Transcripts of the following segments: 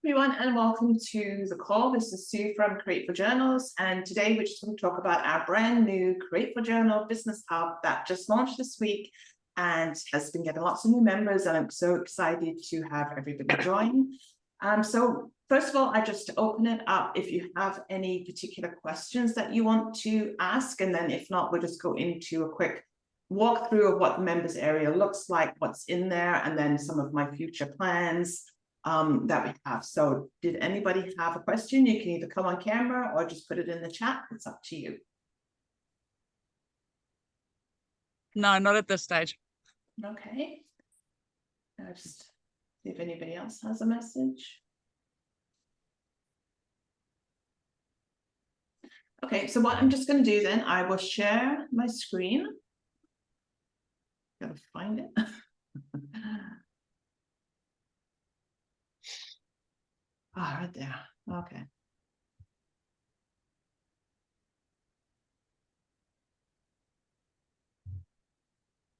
Everyone, and welcome to the call. This is Sue from Createful Journals, and today we're just going to talk about our brand new Createful Journal Business Hub that just launched this week and has been getting lots of new members, and I'm so excited to have everybody join. So first of all, I just open it up if you have any particular questions that you want to ask, and then if not, we'll just go into a quick walkthrough of what the members area looks like, what's in there, and then some of my future plans that we have. So did anybody have a question? You can either come on camera or just put it in the chat. It's up to you. No, not at this stage. Okay. I'll just see if anybody else has a message. Okay, so what I'm just going to do then, I will share my screen. Gotta find it. Right there. Okay.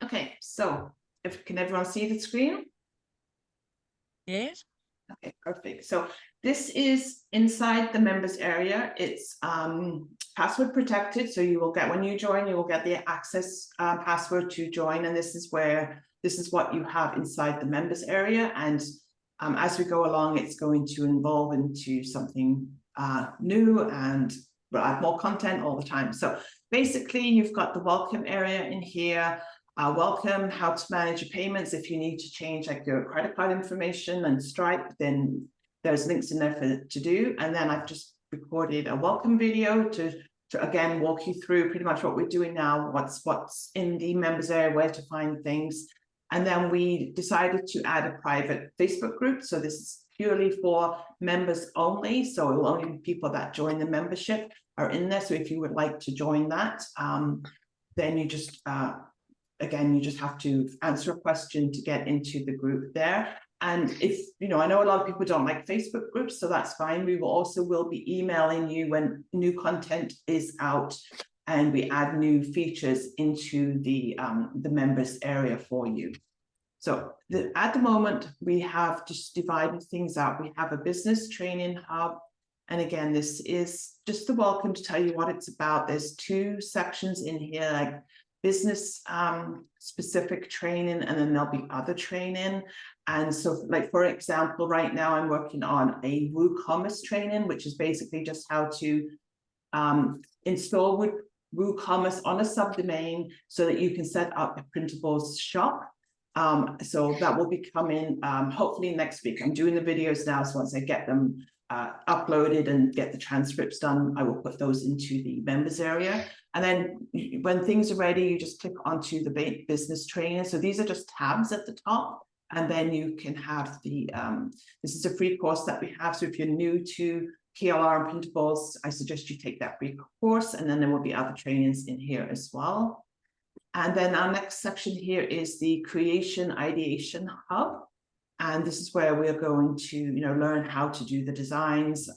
Okay, so can everyone see the screen? Yes. Okay, perfect. So this is inside the members area. It's password protected. So you will get, when you join, you will get the access password to join. And this is what you have inside the members area. And as we go along, it's going to evolve into something new, and we'll add more content all the time. So basically, you've got the welcome area in here. Welcome, how to manage your payments. If you need to change like your credit card information and Stripe, then there's links in there to do. And then I've just recorded a welcome video to again walk you through pretty much what we're doing now, what's in the members area, where to find things. And then we decided to add a private Facebook group. So this is purely for members only. So only people that join the membership are in there. So if you would like to join that, then you just, again, you just have to answer a question to get into the group there. And if, I know a lot of people don't like Facebook groups, so that's fine. We will be emailing you when new content is out, and we add new features into the members area for you. So at the moment, we have just divided things out. We have a business training hub. And again, this is just the welcome to tell you what it's about. There's two sections in here, like business specific training, and then there'll be other training. And so, like, for example, right now I'm working on a WooCommerce training, which is basically just how to install WooCommerce on a subdomain so that you can set up a printables shop. So that will be coming hopefully next week. I'm doing the videos now, so once I get them uploaded and get the transcripts done, I will put those into the members area. And then when things are ready, you just click onto the business training. So these are just tabs at the top, and then you can have the this is a free course that we have. So if you're new to PLR and printables, I suggest you take that free course, and then there will be other trainings in here as well. And then our next section here is the Creation Ideation Hub. And this is where we're going to, learn how to do the designs,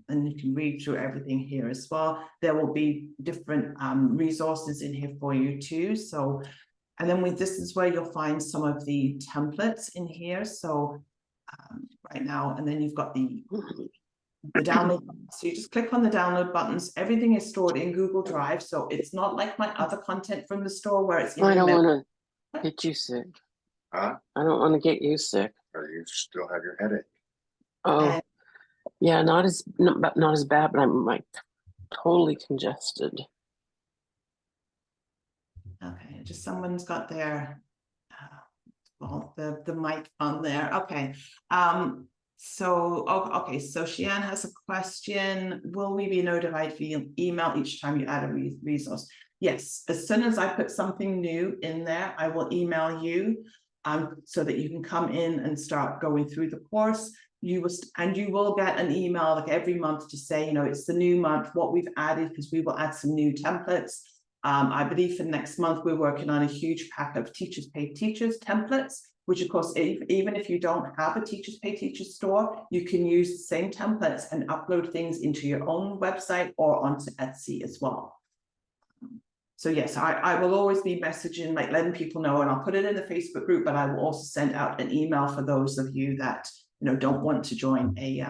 and you can read through everything here as well. There will be different resources in here for you too. So, and then this is where you'll find some of the templates in here. So right now, and then you've got the download button. So you just click on the download buttons. Everything is stored in Google Drive. So it's not like my other content from the store where it's in I don't want to get you sick. Huh? I don't want to get you sick. Or you still have your headache? Oh, yeah, not as bad, but I'm like totally congested. Okay, just someone's got their the mic on there. Okay. So okay, so Shian has a question. Will we be notified via email each time you add a resource? Yes, as soon as I put something new in there, I will email you so that you can come in and start going through the course. You will get an email like every month to say, it's the new month, what we've added, because we will add some new templates. I believe for next month, we're working on a huge pack of Teachers Pay Teachers templates, which of course, even if you don't have a Teachers Pay Teachers store, you can use the same templates and upload things into your own website or onto Etsy as well. So yes, I will always be messaging, like letting people know, and I'll put it in the Facebook group, but I will also send out an email for those of you that don't want to join a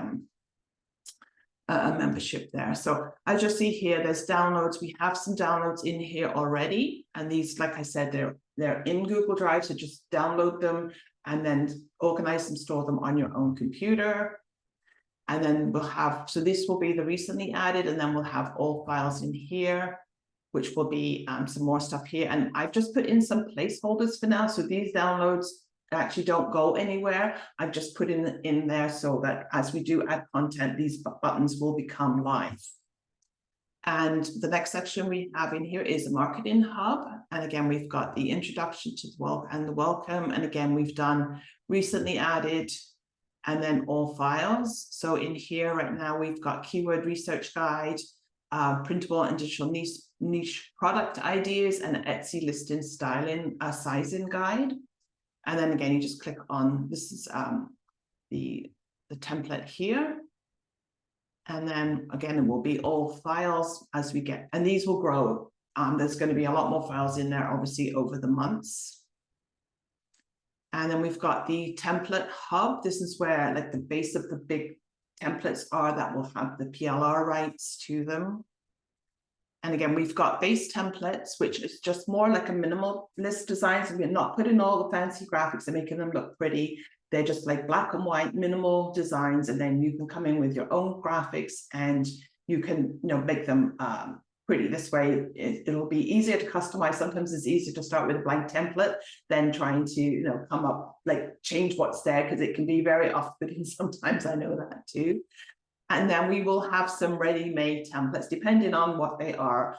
membership there. So as you'll see here, there's downloads. We have some downloads in here already, and these, like I said, they're in Google Drive, so just download them and then organize them, store them on your own computer. And then we'll have, so this will be the recently added, and then we'll have all files in here, which will be some more stuff here. And I've just put in some placeholders for now, so these downloads actually don't go anywhere. I've just put in there so that as we do add content, these buttons will become live. And the next section we have in here is the marketing hub. And again, we've got the introduction to the welcome. And again, we've done recently added and then all files. So in here right now, we've got keyword research guide, printable and digital niche product ideas, and Etsy listing styling, sizing guide. And then again, you just click on, this is the template here. And then again, it will be all files as we get, and these will grow. There's going to be a lot more files in there, obviously, over the months. And then we've got the template hub. This is where like the base of the big templates are that will have the PLR rights to them. And again, we've got base templates, which is just more like a minimalist design. So we're not putting all the fancy graphics and making them look pretty. They're just like black and white, minimal designs. And then you can come in with your own graphics and you can, make them pretty. This way, it'll be easier to customize. Sometimes it's easier to start with a blank template than trying to, come up, change what's there, because it can be very off-putting sometimes. I know that too. And then we will have some ready-made templates depending on what they are.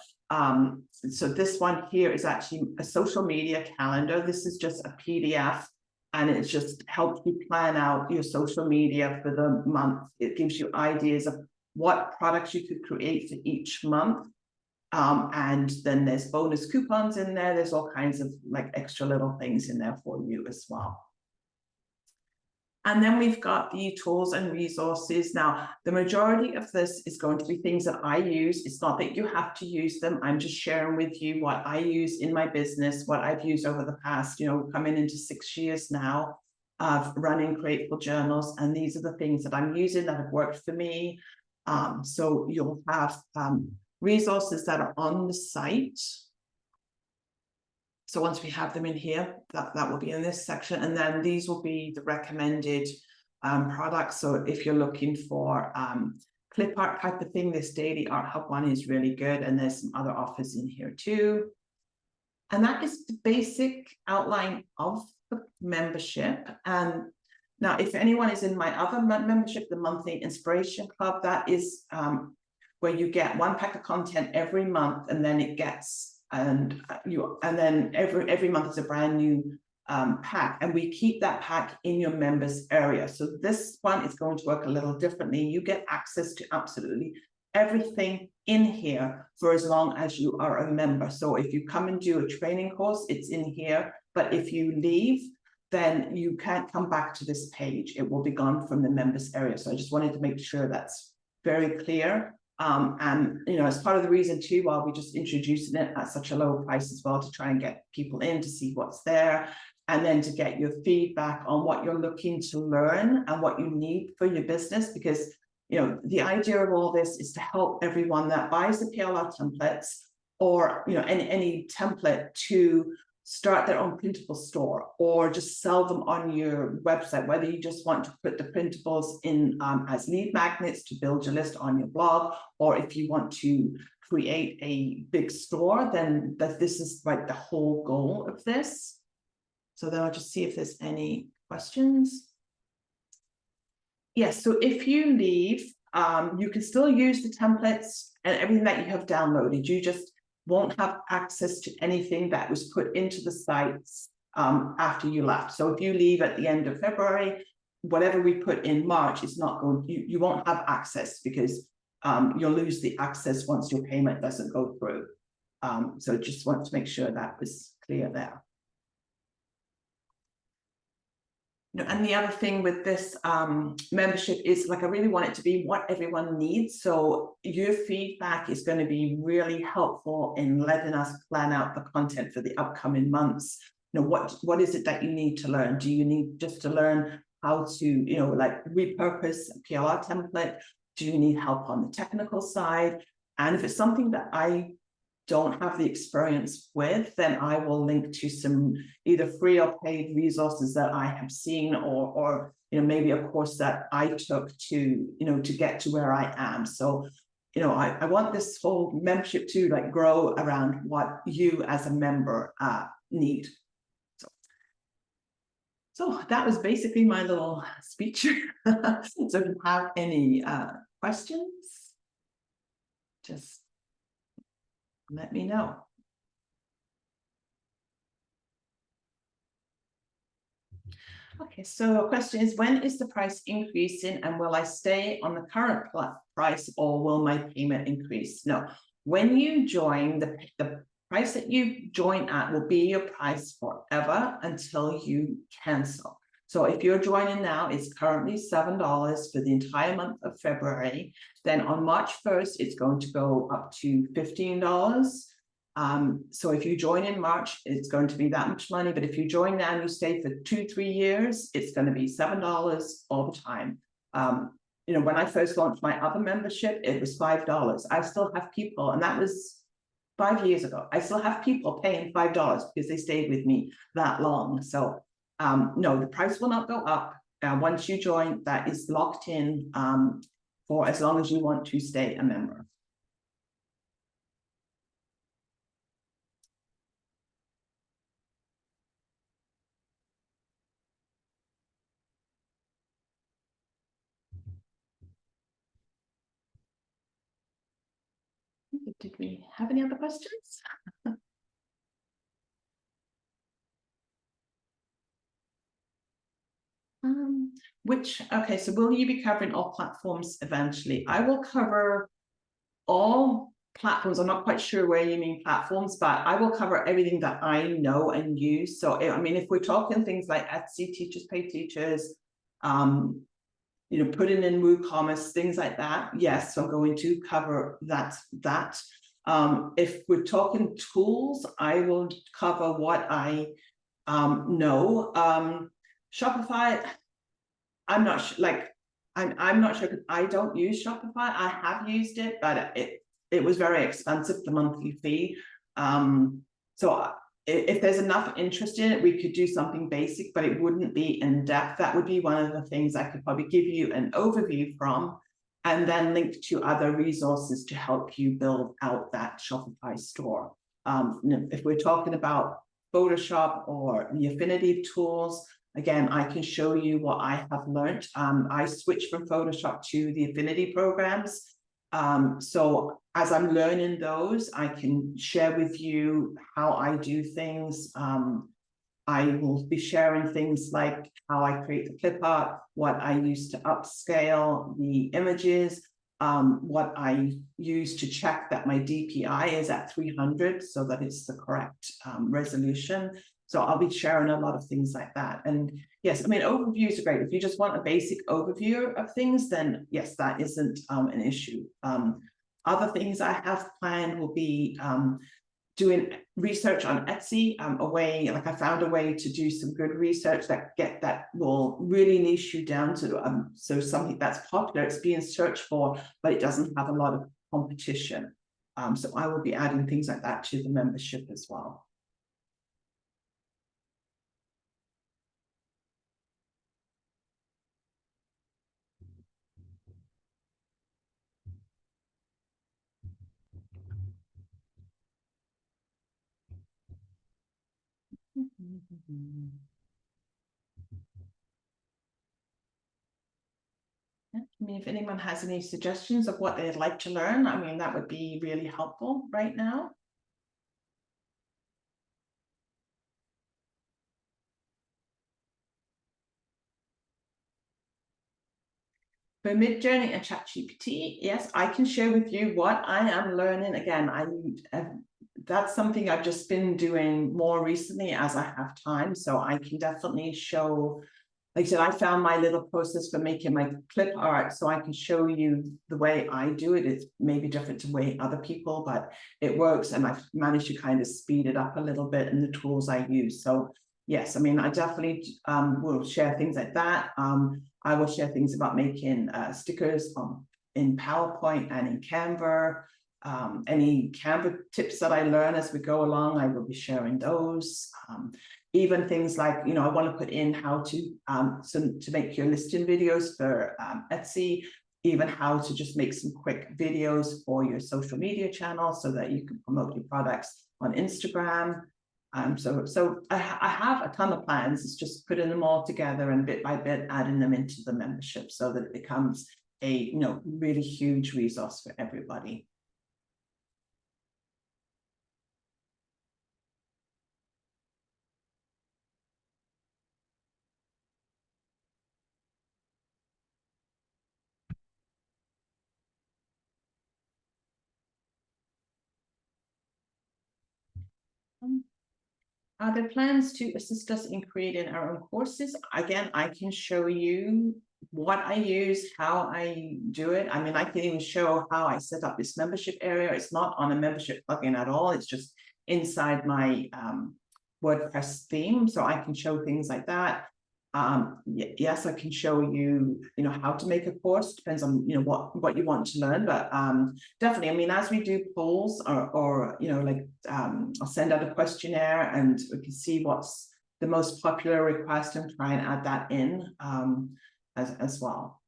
So this one here is actually a social media calendar. This is just a PDF, and it just helps you plan out your social media for the month. It gives you ideas of what products you could create for each month. And then there's bonus coupons in there. There's all kinds of extra little things in there for you as well. And then we've got the tools and resources. Now, the majority of this is going to be things that I use. It's not that you have to use them. I'm just sharing with you what I use in my business, what I've used over the past, coming into 6 years now of running Createful journals. And these are the things that I'm using that have worked for me. So you'll have resources that are on the site. So once we have them in here, that will be in this section. And then these will be the recommended products. So if you're looking for clip art type of thing, this Daily Art Hub one is really good. And there's some other offers in here too. And that is the basic outline of the membership. And now, if anyone is in my other membership, the Monthly Inspiration Club, that is where you get one pack of content every month, and then it gets and then every month is a brand new pack, and we keep that pack in your members area. So this one is going to work a little differently. You get access to absolutely everything in here for as long as you are a member. So if you come and do a training course, it's in here, but if you leave, then you can't come back to this page. It will be gone from the members area. So I just wanted to make sure that's very clear. And as part of the reason too, why we're just introducing it at such a low price as well, to try and get people in to see what's there, and then to get your feedback on what you're looking to learn and what you need for your business. Because the idea of all this is to help everyone that buys the PLR templates, or any template, to start their own printable store, or just sell them on your website, whether you just want to put the printables in as lead magnets to build your list on your blog, or if you want to create a big store, then this is the whole goal of this. So then I'll just see if there's any questions. Yes, so if you leave, you can still use the templates and everything that you have downloaded. You just won't have access to anything that was put into the sites after you left. So if you leave at the end of February, whatever we put in March is not going, you won't have access, because you'll lose the access once your payment doesn't go through. So just want to make sure that was clear there. And the other thing with this membership is, I really want it to be what everyone needs. So your feedback is going to be really helpful in letting us plan out the content for the upcoming months. What is it that you need to learn? Do you need just to learn how to, you know, like repurpose a PLR template? Do you need help on the technical side? And if it's something that I don't have the experience with, then I will link to some either free or paid resources that I have seen, or you know, maybe a course that I took to, you know, to get to where I am. So, you know, I want this whole membership to like grow around what you as a member need. So that was basically my little speech. So if you have any questions, just let me know. Okay, so a question is, when is the price increasing, and will I stay on the current price, or will my payment increase? No, when you join, the price that you join at will be your price forever until you cancel. So if you're joining now, it's currently $7 for the entire month of February. Then on March 1st, it's going to go up to $15. So if you join in March, it's going to be that much money. But if you join now and you stay for 2-3 years, it's going to be $7 all the time. You know, when I first launched my other membership, it was $5. I still have people, and that was 5 years ago. I still have people paying $5 because they stayed with me that long. So no, the price will not go up. Once you join, that is locked in for as long as you want to stay a member. Did we have any other questions? Okay, so will you be covering all platforms eventually? I will cover all platforms. I'm not quite sure where you mean platforms, but I will cover everything that I know and use. So, I mean, if we're talking things like Etsy, Teachers Pay Teachers, you know, putting in WooCommerce, things like that, yes, I'm going to cover that. If we're talking tools, I will cover what I know. Shopify, I'm not sure, like, I'm not sure, because I don't use Shopify. I have used it, but it was very expensive, the monthly fee. So if there's enough interest in it, we could do something basic, but it wouldn't be in depth. That would be one of the things I could probably give you an overview from, and then link to other resources to help you build out that Shopify store. If we're talking about Photoshop or the affinity tools, again, I can show you what I have learned. I switched from Photoshop to the affinity programs. So as I'm learning those, I can share with you how I do things. I will be sharing things like how I create the clip art, what I use to upscale the images, what I use to check that my DPI is at 300 so that it's the correct resolution. So I'll be sharing a lot of things like that. And yes, I mean, overviews are great. If you just want a basic overview of things, then yes, that isn't an issue. Other things I have planned will be doing research on Etsy, I found a way to do some good research that will really niche you down to so something that's popular, it's being searched for, but it doesn't have a lot of competition. So I will be adding things like that to the membership as well. I mean, if anyone has any suggestions of what they'd like to learn, I mean, that would be really helpful right now. For Midjourney and ChatGPT, yes, I can share with you what I am learning. Again, that's something I've just been doing more recently as I have time. So I can definitely show, like I said, I found my little process for making my clip art, so I can show you the way I do it. It's maybe different to the way other people, but it works, and I've managed to kind of speed it up a little bit in the tools I use. So yes, I mean, I definitely will share things like that. I will share things about making stickers in PowerPoint and in Canva. Any Canva tips that I learn as we go along, I will be sharing those. Even things like, you know, I want to put in how to to make your listing videos for Etsy, even how to just make some quick videos for your social media channel so that you can promote your products on Instagram. So I have a ton of plans. It's just putting them all together and bit by bit adding them into the membership so that it becomes a, you know, really huge resource for everybody. Are there plans to assist us in creating our own courses? Again, I can show you what I use, how I do it. I mean, I can even show how I set up this membership area. It's not on a membership plugin at all. It's just inside my WordPress theme. So I can show things like that. Yes, I can show you, you know, how to make a course. Depends on, you know, what you want to learn, but definitely, I mean, as we do polls or you know, like I'll send out a questionnaire and we can see what's the most popular request and try and add that in as well.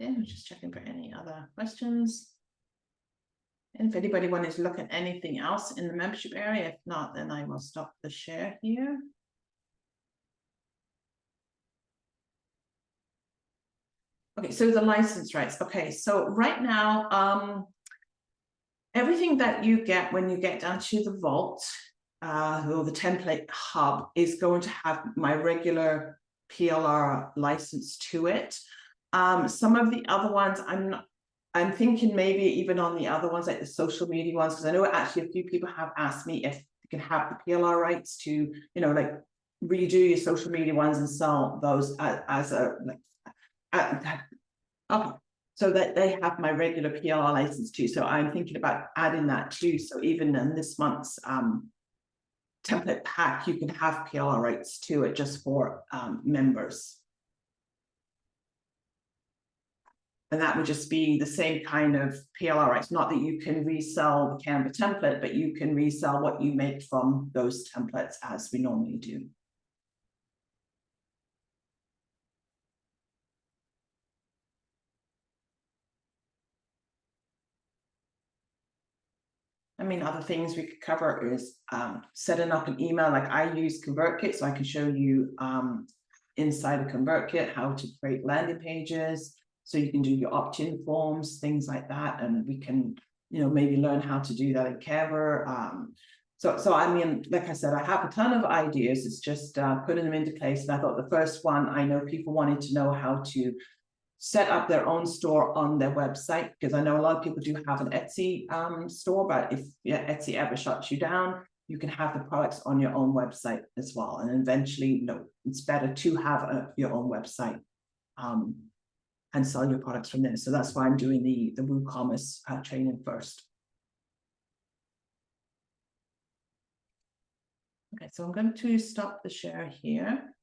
Yeah, I'm just checking for any other questions. And if anybody wanted to look at anything else in the membership area, if not, then I will stop the share here. Okay, so the license rights. Okay, so right now, everything that you get when you get down to the vault or the template hub is going to have my regular PLR license to it. Some of the other ones, I'm thinking maybe even on the other ones, like the social media ones, because I know actually a few people have asked me if you can have the PLR rights to, you know, like redo your social media ones and sell those as a like. Okay, so that they have my regular PLR license too. So I'm thinking about adding that too. So even in this month's template pack, you can have PLR rights to it just for members. And that would just be the same kind of PLR rights, not that you can resell the Canva template, but you can resell what you make from those templates as we normally do. I mean, other things we could cover is setting up an email. Like I use ConvertKit, so I can show you inside a ConvertKit how to create landing pages. So you can do your opt-in forms, things like that, and we can, you know, maybe learn how to do that in Canva. So I mean, like I said, I have a ton of ideas. It's just putting them into place. And I thought the first one, I know people wanted to know how to set up their own store on their website, because I know a lot of people do have an Etsy store, but if Etsy ever shuts you down, you can have the products on your own website as well. And eventually, you know, it's better to have your own website and sell your products from there. So that's why I'm doing the WooCommerce training first. Okay, so I'm going to stop the share here.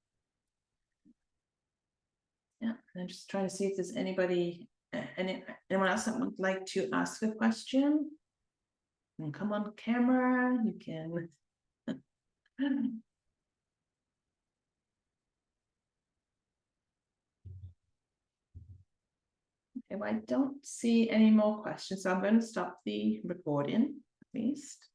Yeah, and I'm just trying to see if there's anyone else that would like to ask a question. And come on camera, you can. Okay, well, I don't see any more questions, so I'm going to stop the recording at least.